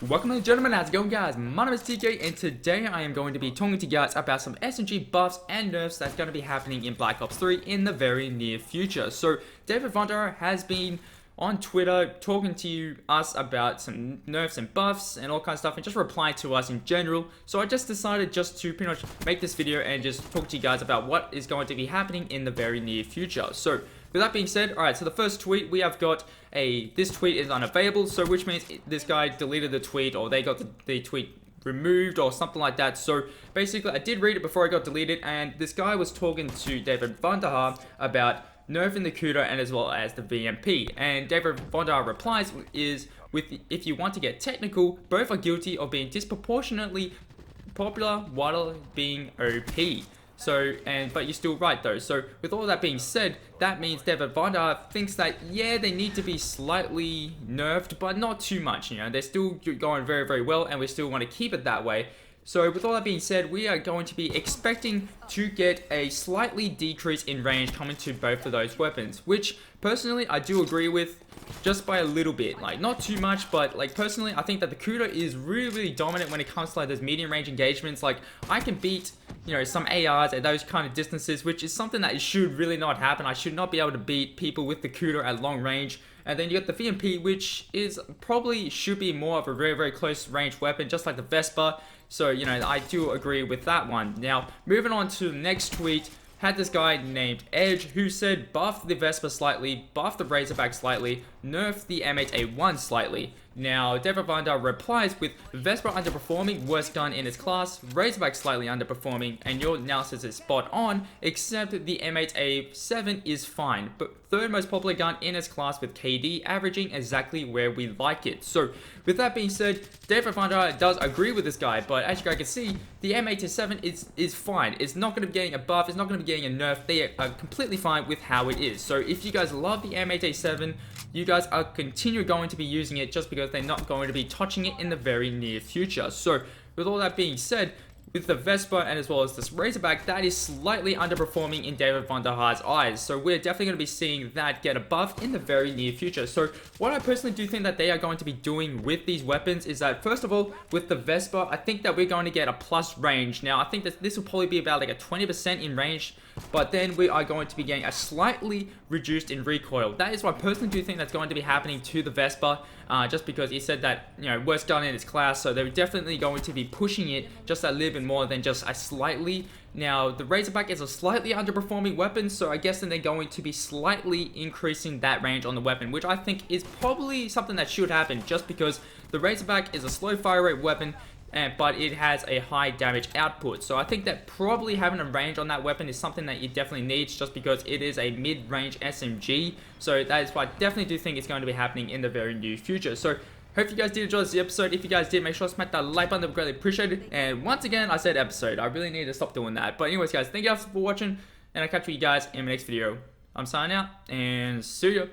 Welcome ladies and gentlemen, how's it going guys? My name is TK and today I am going to be talking to you guys about some SMG buffs and nerfs that's going to be happening in Black Ops 3 in the very near future. So David Vonda has been on Twitter talking to us about some nerfs and buffs and all kinds of stuff and just replying to us in general. So I just decided just to pretty much make this video and just talk to you guys about what is going to be happening in the very near future. So with that being said, alright, so the first tweet we have got this tweet is unavailable, so which means this guy deleted the tweet or they got the tweet removed or something like that. So basically I did read it before it got deleted, and this guy was talking to David Vonda about nerfing the CUDA and as well as the VMP, and David Vonda replies is if you want to get technical, both are guilty of being disproportionately popular while being OP. So, but you're still right though. So with all that being said, that means David Vonda thinks that, yeah, they need to be slightly nerfed, but not too much, you know. They're still going very, very well, and we still want to keep it that way. So with all that being said, we are going to be expecting to get a slightly decrease in range coming to both of those weapons, which personally I do agree with, just by a little bit. Like, not too much, but like personally I think that the CUDA is really, really dominant when it comes to like those medium range engagements. Like, I can beat, you know, some ARs at those kind of distances, which is something that should really not happen. I should not be able to beat people with the CUDA at long range. And then you got the VMP, which is probably should be more of a very, very close range weapon, just like the Vespa. So, you know, I do agree with that one. Now, moving on to the next tweet, had this guy named Edge who said buff the Vespa slightly, buff the Razorback slightly, nerf the M8A1 slightly. Now, David Vonda replies with Vespa underperforming, worst gun in its class, Razorback slightly underperforming, and your analysis is spot on, except the M8A7 is fine, but third most popular gun in its class with KD averaging exactly where we like it. So, with that being said, David Vonda does agree with this guy, but as you guys can see, the M8A7 is fine. It's not going to be getting a buff, it's not going to be getting a nerf. They are completely fine with how it is. So, if you guys love the M8A7, you guys are going to be using it just because they're not going to be touching it in the very near future. So, with all that being said, with the Vespa and as well as this Razorback, that is slightly underperforming in David Vonda's eyes. So we're definitely going to be seeing that get a buff in the very near future. So what I personally do think that they are going to be doing with these weapons is that, first of all, with the Vespa, I think that we're going to get a plus range. Now, I think that this will probably be about like a 20% in range, but then we are going to be getting a slightly reduced in recoil. That is what I personally do think that's going to be happening to the Vespa, just because he said that, you know, worst gun in its class, so they're definitely going to be pushing it just a little bit more than just a slightly. Now, the Razorback is a slightly underperforming weapon, so I guess then they're going to be slightly increasing that range on the weapon, which I think is probably something that should happen, just because the Razorback is a slow fire rate weapon, but it has a high damage output. So I think that probably having a range on that weapon is something that you definitely need, just because it is a mid-range SMG. So that is why I definitely do think it's going to be happening in the very near future. So hope you guys did enjoy this episode. If you guys did, make sure to smack that like button. That would greatly appreciate it. And once again, I said episode. I really need to stop doing that. But anyways, guys, thank you guys for watching, and I'll catch you guys in my next video. I'm signing out, and see ya.